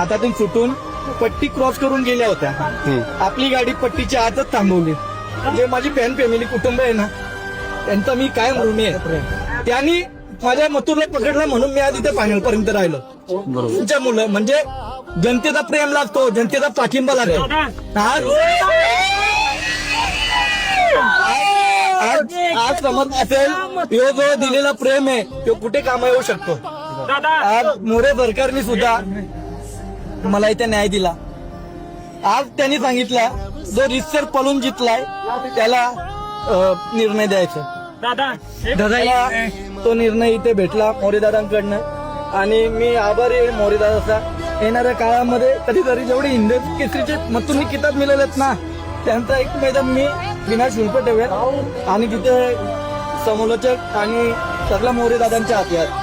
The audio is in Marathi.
हातातून सुटून पट्टी क्रॉस करून गेल्या होत्या. आपली गाडी पट्टीच्या आतच थांबवली. जे माझी फॅन फॅमिली कुटुंब आहे ना, त्यांचा मी काय ऋणी आहे. त्यांनी माझ्या मथुरला पकडलं म्हणून मी आज इथे फायनलपर्यंत राहिलो. तुमच्या मुलं म्हणजे जनतेचा प्रेम लागतो, जनतेचा पाठिंबा लागतो. आज समज असेल यो जो दिलेला प्रेम आहे तो कुठे कामा येऊ शकतो. आज मोरे सरकारने सुद्धा मला इथे न्याय दिला. आज त्यांनी सांगितलं जो रितसर पळून जितलाय त्याला निर्णय द्यायचा. दादाला तो निर्णय इथे भेटला मोरेदादांकडनं आणि मी आभारी आहे मोरेदादाचा. येणाऱ्या काळामध्ये कधीतरी जेवढे हिंद केसरीचे मथुरनी किताब मिळालेत ना, त्यांचा एक मैदान मी विनाशुल्क ठेवेल आणि तिथे समालोचक आणि सगळ्या मोरेदादांच्या हाती आहेत.